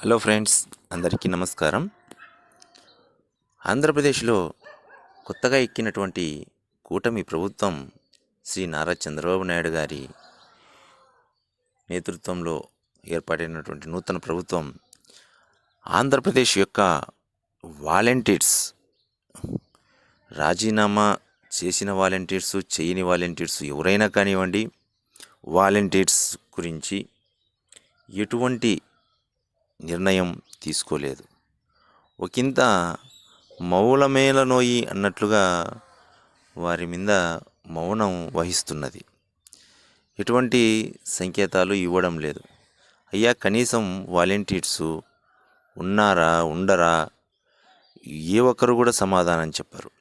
Hello friends, అందరికీ నమస్కారం. ఆంధ్రప్రదేశ్లో కొత్తగా ఎక్కినటువంటి కూటమి ప్రభుత్వం శ్రీ నారా చంద్రబాబు నాయుడు గారి నేతృత్వంలో ఏర్పాటైనటువంటి నూతన ప్రభుత్వం ఆంధ్రప్రదేశ్ యొక్క వాలంటీర్స్, రాజీనామా చేసిన వాలంటీర్సు, చేయని వాలంటీర్సు ఎవరైనా కానివ్వండి, వాలంటీర్స్ గురించి ఎటువంటి నిర్ణయం తీసుకోలేదు. ఒకంత మౌలమేల నోయి అన్నట్లుగా వారి మీద మౌనం వహిస్తున్నది. ఎటువంటి సంకేతాలు ఇవ్వడం లేదు. అయ్యా, కనీసం వాలంటీర్సు ఉన్నారా, ఉండరా, ఏ ఒక్కరు కూడా సమాధానం చెప్పరు.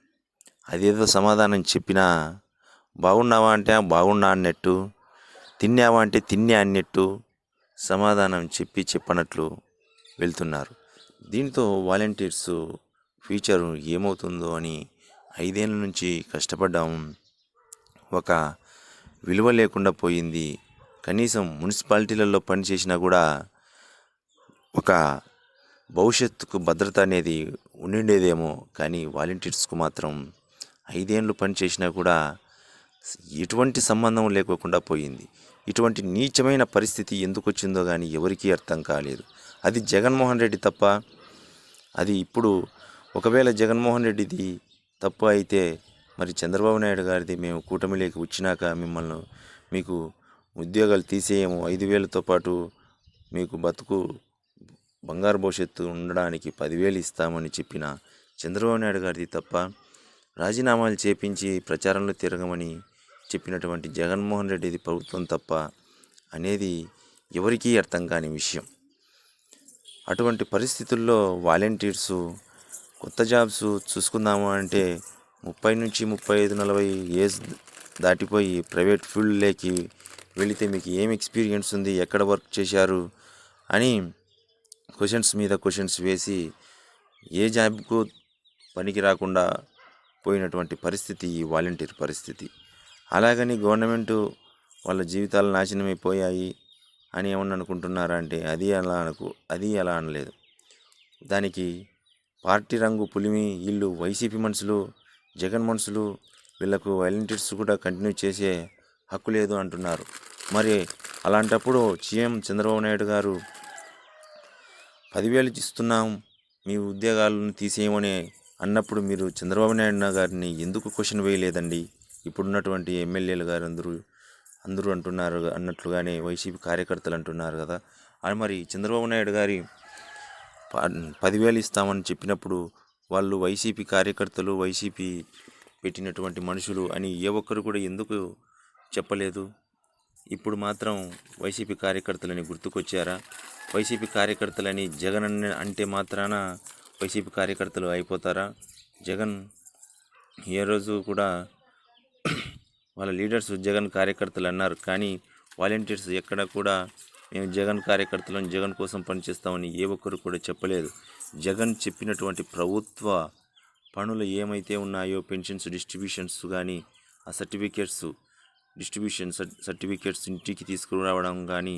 అదేదో సమాధానం చెప్పినా బాగున్నావా అంటే బాగున్నా అన్నట్టు, తిన్నావా అంటే తిన్నా అన్నట్టు సమాధానం చెప్పనట్లు వెళ్తున్నారు. దీంతో వాలంటీర్స్ ఫ్యూచర్ ఏమవుతుందో అని 5 ఏళ్ళ నుంచి కష్టపడ్డాము, ఒక విలువ లేకుండా పోయింది. కనీసం మున్సిపాలిటీలలో పనిచేసినా కూడా ఒక భవిష్యత్తుకు భద్రత అనేది ఉండిండేదేమో, కానీ వాలంటీర్స్కు మాత్రం 5 ఏళ్ళు పనిచేసినా కూడా ఎటువంటి సంబంధం లేకోకుండా పోయింది. ఇటువంటి నీచమైన పరిస్థితి ఎందుకు వచ్చిందో కానీ ఎవరికీ అర్థం కాలేదు. అది జగన్మోహన్ రెడ్డి తప్ప. అది ఇప్పుడు ఒకవేళ జగన్మోహన్ రెడ్డిది తప్పు అయితే మరి చంద్రబాబు నాయుడు గారిది, మేము కూటమిలోకి వచ్చినాక మీకు ఉద్యోగాలు తీసేయము, 5,000తో పాటు మీకు బంగారు భవిష్యత్తు ఉండడానికి 10,000 ఇస్తామని చెప్పిన చంద్రబాబు నాయుడు గారిది తప్ప. రాజీనామాలు చేపించి ప్రచారంలో తిరగమని చెప్పినటువంటి జగన్మోహన్ రెడ్డిది ప్రభుత్వం తప్ప అనేది ఎవరికీ అర్థం కాని విషయం. అటువంటి పరిస్థితుల్లో వాలంటీర్సు కొత్త జాబ్స్ చూసుకుందాము అంటే 30 నుంచి 35, 40 ఏజ్ దాటిపోయి ప్రైవేట్ ఫీల్డ్లోకి వెళితే మీకు ఏం ఎక్స్పీరియన్స్ ఉంది, ఎక్కడ వర్క్ చేశారు అని క్వశ్చన్స్ మీద క్వశ్చన్స్ వేసి ఏ జాబ్కు పనికి రాకుండా పోయినటువంటి పరిస్థితి ఈ వాలంటీర్ పరిస్థితి. అలాగని గవర్నమెంటు వాళ్ళ జీవితాలు నాశనమైపోయాయి అని ఏమన్నా అనుకుంటున్నారా అంటే అది అలా అనలేదు. దానికి పార్టీ రంగు పులిమి వీళ్ళు వైసీపీ మనుషులు, జగన్ మనుషులు, వీళ్ళకు వాలంటీర్స్ కూడా కంటిన్యూ చేసే హక్కు లేదు అంటున్నారు. మరి అలాంటప్పుడు సీఎం చంద్రబాబు నాయుడు గారు 10,000 ఇస్తున్నాం, మీ ఉద్యోగాలను తీసేయమని అన్నప్పుడు మీరు చంద్రబాబు నాయుడు గారిని ఎందుకు క్వశ్చన్ వేయలేదండి? ఇప్పుడున్నటువంటి ఎమ్మెల్యేలు గారు అందరూ అంటున్నారు అన్నట్లుగానే వైసీపీ కార్యకర్తలు అంటున్నారు కదా. అని మరి చంద్రబాబు నాయుడు గారి 10,000 ఇస్తామని చెప్పినప్పుడు వాళ్ళు వైసీపీ కార్యకర్తలు, వైసీపీ పెట్టినటువంటి మనుషులు అని ఏ ఒక్కరు కూడా ఎందుకు చెప్పలేదు? ఇప్పుడు మాత్రం వైసీపీ కార్యకర్తలని గుర్తుకొచ్చారా? వైసీపీ కార్యకర్తలని జగన్ అంటే మాత్రాన వైసీపీ కార్యకర్తలు అయిపోతారా? జగన్ ఏ రోజు కూడా వాళ్ళ లీడర్స్ జగన్ కార్యకర్తలు అన్నారు, కానీ వాలంటీర్స్ ఎక్కడ కూడా మేము జగన్ కార్యకర్తలను, జగన్ కోసం పనిచేస్తామని ఏ ఒక్కరు కూడా చెప్పలేదు. జగన్ చెప్పినటువంటి ప్రభుత్వ పనులు ఏమైతే ఉన్నాయో, పెన్షన్స్ డిస్ట్రిబ్యూషన్స్ కానీ, ఆ సర్టిఫికేట్స్ ఇంటికి తీసుకురావడం కానీ,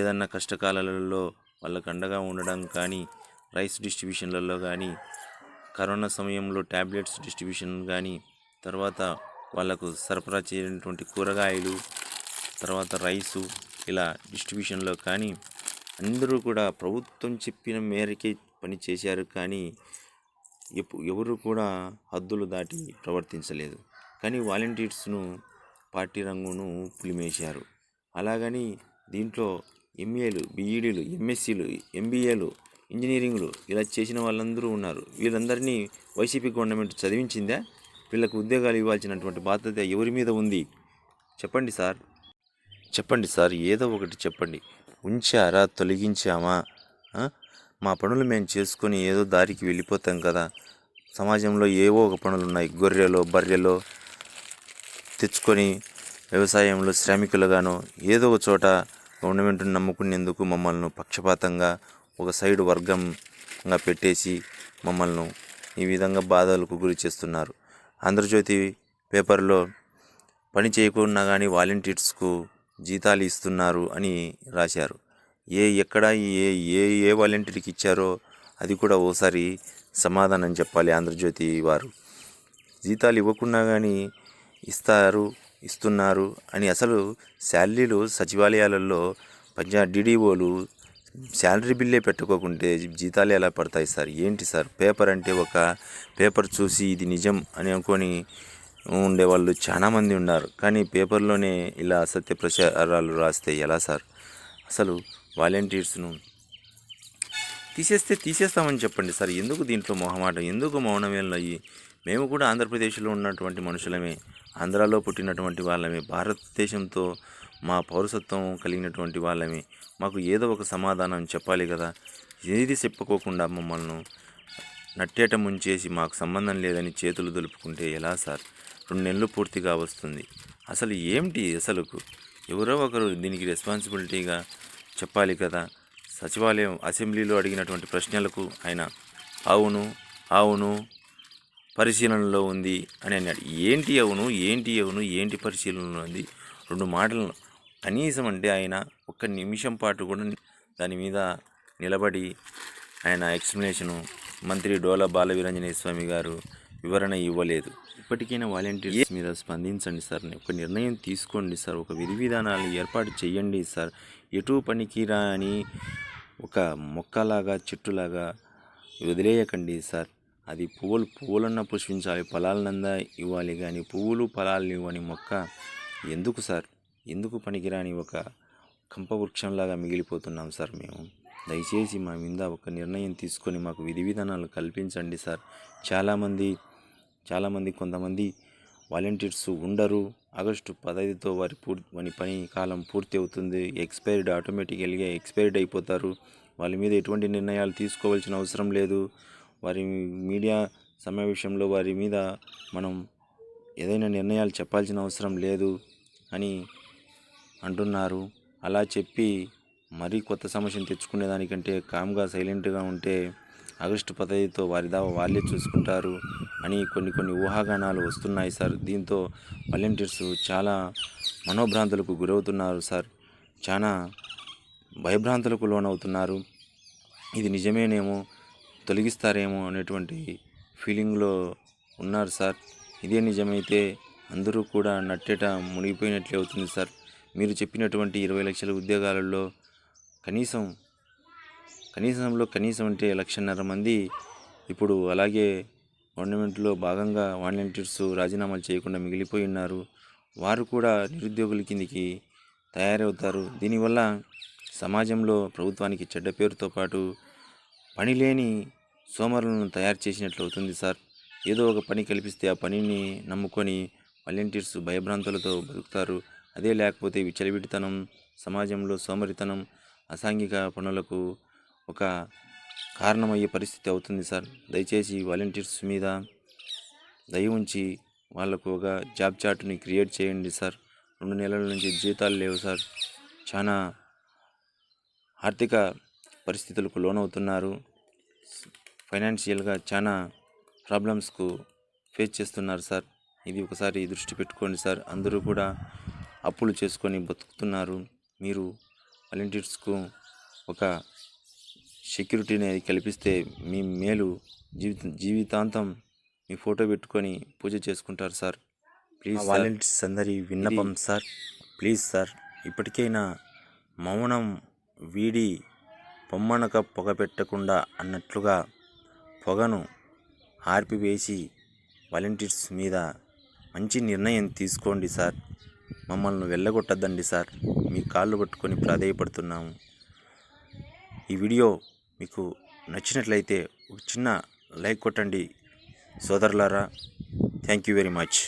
ఏదన్నా కష్టకాలాలలో వాళ్ళకు అండగా ఉండడం కానీ, రైస్ డిస్ట్రిబ్యూషన్లలో కానీ, కరోనా సమయంలో ట్యాబ్లెట్స్ డిస్ట్రిబ్యూషన్ కానీ, తర్వాత వాళ్ళకు సరఫరా చేయనటువంటి కూరగాయలు, తర్వాత రైసు, ఇలా డిస్ట్రిబ్యూషన్లో కానీ అందరూ కూడా ప్రభుత్వం చెప్పిన మేరకే పని చేశారు. కానీ ఎవరు కూడా హద్దులు దాటి ప్రవర్తించలేదు. కానీ వాలంటీర్స్ను పార్టీ రంగును పులిమేశారు. అలాగని దీంట్లో ఎంఏలు, బీఈడీలు, ఎంఎస్సీలు, ఎంబీఏలు, ఇంజనీరింగ్లు ఇలా చేసిన వాళ్ళందరూ ఉన్నారు. వీళ్ళందరినీ వైసీపీ గవర్నమెంట్ చదివించిందా? వీళ్ళకు ఉద్యోగాలు ఇవ్వాల్సినటువంటి బాధ్యత ఎవరి మీద ఉంది? చెప్పండి సార్, ఏదో ఒకటి చెప్పండి. ఉంచారా, తొలగించామా? మా పనులు మేము చేసుకొని ఏదో దారికి వెళ్ళిపోతాం కదా. సమాజంలో ఏవో ఒక పనులు ఉన్నాయి. గొర్రెలో బర్రెలో తెచ్చుకొని వ్యవసాయంలో శ్రామికులుగానో ఏదో ఒక చోట గవర్నమెంట్ని నమ్ముకునేందుకు మమ్మల్ని పక్షపాతంగా ఒక సైడ్ వర్గంగా పెట్టేసి మమ్మల్ని ఈ విధంగా బాధలకు గురి చేస్తున్నారు. ఆంధ్రజ్యోతి పేపర్లో పని చేయకుండా కానీ వాలంటీర్స్కు జీతాలు ఇస్తున్నారు అని రాశారు. ఎక్కడ ఏ ఏ ఏ వాలంటీర్కి ఇచ్చారో అది కూడా ఓసారి సమాధానం చెప్పాలి ఆంధ్రజ్యోతి వారు. జీతాలు ఇవ్వకున్నా కానీ ఇస్తున్నారు అని అసలు శాలరీలు సచివాలయాలలో డీడీఓలు శాలరీ బిల్లే పెట్టుకోకుంటే జీతాలు ఎలా పడతాయి సార్? ఏంటి సార్, పేపర్ అంటే ఒక పేపర్ చూసి ఇది నిజం అని అనుకొని ఉండేవాళ్ళు చాలామంది ఉన్నారు. కానీ పేపర్లోనే ఇలా అసత్య ప్రచారాలు రాస్తే ఎలా సార్? అసలు వాలంటీర్స్ను తీసేస్తామని చెప్పండి సార్. ఎందుకు దీంట్లో మొహమాటం, ఎందుకు మౌనమేలయ్యి? మేము కూడా ఆంధ్రప్రదేశ్లో ఉన్నటువంటి మనుషులమే, ఆంధ్రాలో పుట్టినటువంటి వాళ్ళమే, భారతదేశంతో మా పౌరసత్వం కలిగినటువంటి వాళ్ళమే. మాకు ఏదో ఒక సమాధానం చెప్పాలి కదా. ఏది చెప్పుకోకుండా మమ్మల్ని నట్టేట ముంచేసి మాకు సంబంధం లేదని చేతులు దులుపుకుంటే ఎలా సార్? 2 నెలలు పూర్తిగా వస్తుంది. అసలు ఏమిటి ఎవరో ఒకరు దీనికి రెస్పాన్సిబిలిటీగా చెప్పాలి కదా. సచివాలయం అసెంబ్లీలో అడిగినటువంటి ప్రశ్నలకు ఆయన అవును పరిశీలనలో ఉంది అని అన్నాడు. ఏంటి ఏంటి పరిశీలనలో ఉంది? 2 మాటలు కనీసం అంటే ఆయన ఒక్క నిమిషం పాటు కూడా దాని మీద నిలబడి ఆయన ఎక్స్ప్లెనేషను మంత్రి డోలా బాలవీరాంజనేయ స్వామి గారు వివరణ ఇవ్వలేదు. ఇప్పటికైనా వాలంటీర్స్ మీద స్పందించండి సార్, ఒక నిర్ణయం తీసుకోండి సార్, ఒక విధి విధానాలు ఏర్పాటు చేయండి సార్. ఎటు పనికిరా అని ఒక మొక్కలాగా చెట్టులాగా వదిలేయకండి సార్. అది పువ్వులన్నా పుష్పించాలి, ఫలాలనందా ఇవ్వాలి, కానీ పువ్వులు ఫలాలు ఇవ్వని మొక్క ఎందుకు సార్? ఎందుకు పనికిరాని ఒక కంపవృక్షంలాగా మిగిలిపోతున్నాం సార్ మేము. దయచేసి మా మీద ఒక నిర్ణయం తీసుకొని మాకు విధి విధానాలు కల్పించండి సార్. కొంతమంది వాలంటీర్స్ ఉండరు. ఆగస్టు 15తో వారి పని కాలం పూర్తి అవుతుంది. ఆటోమేటికల్గా ఎక్స్పైర్డ్ అయిపోతారు. వాళ్ళ మీద ఎటువంటి నిర్ణయాలు తీసుకోవాల్సిన అవసరం లేదు. వారి మీడియా సమావేశంలో వారి మీద మనం ఏదైనా నిర్ణయాలు చెప్పాల్సిన అవసరం లేదు అని అంటున్నారు. అలా చెప్పి మరీ కొత్త సమస్యను తెచ్చుకునేదానికంటే కామ్గా సైలెంట్గా ఉంటే ఆగస్టు 15తో వాళ్ళే చూసుకుంటారు అని కొన్ని ఊహాగానాలు వస్తున్నాయి సార్. దీంతో వాలంటీర్స్ చాలా మనోభ్రాంతులకు గురవుతున్నారు సార్, చాలా భయభ్రాంతులకు లోనవుతున్నారు. ఇది నిజమేనేమో, తొలగిస్తారేమో అనేటువంటి ఫీలింగ్లో ఉన్నారు సార్. ఇదే నిజమైతే అందరూ కూడా నట్టేట మునిగిపోయినట్లే అవుతుంది సార్. మీరు చెప్పినటువంటి 20 లక్షల ఉద్యోగాలలో కనీసం అంటే 1.5 లక్షల మంది ఇప్పుడు అలాగే గవర్నమెంట్లో భాగంగా వాలంటీర్స్ రాజీనామాలు చేయకుండా మిగిలిపోయి ఉన్నారు. వారు కూడా నిరుద్యోగుల కిందికి తయారవుతారు. దీనివల్ల సమాజంలో ప్రభుత్వానికి చెడ్డ పేరుతో పాటు పనిలేని సోమరులను తయారు చేసినట్లు అవుతుంది సార్. ఏదో ఒక పని కల్పిస్తే ఆ పనిని నమ్ముకొని వాలంటీర్స్ భయభ్రాంతులతో బతుకుతారు. అదే లేకపోతే విచ్చలవిడితనం, సమాజంలో సోమరితనం, అసాంఘిక పనులకు ఒక కారణమయ్యే పరిస్థితి అవుతుంది సార్. దయచేసి వాలంటీర్స్ మీద దయ ఉంచి వాళ్ళకు ఒక జాబ్ చార్ట్ని క్రియేట్ చేయండి సార్. 2 నెలల నుంచి జీతాలు లేవు సార్. చాలా ఆర్థిక పరిస్థితులకు లోనవుతున్నారు. ఫైనాన్షియల్గా చాలా ప్రాబ్లమ్స్కు ఫేస్ చేస్తున్నారు సార్. ఇది ఒకసారి దృష్టి పెట్టుకోండి సార్. అందరూ కూడా అప్పులు చేసుకొని బతుకుతున్నారు. మీరు వాలంటీర్స్కు ఒక సెక్యూరిటీని కల్పిస్తే మీ మేలు. జీవితాంతం మీ ఫోటో పెట్టుకొని పూజ చేసుకుంటారు సార్. ప్లీజ్ వాలంటీర్స్ అందరి విన్నపం సార్, ప్లీజ్ సార్, ఇప్పటికైనా మౌనం వీడి పొమ్మనక పొగ పెట్టకుండా అన్నట్లుగా పొగను ఆర్పివేసి వాలంటీర్స్ మీద మంచి నిర్ణయం తీసుకోండి సార్. మమ్మల్ని వెళ్ళగొట్టద్దండి సార్. మీ కాళ్ళు పట్టుకొని ప్రాధేయపడుతున్నాము. ఈ వీడియో మీకు నచ్చినట్లయితే ఒక చిన్న లైక్ కొట్టండి సోదరులారా. Thank you very much.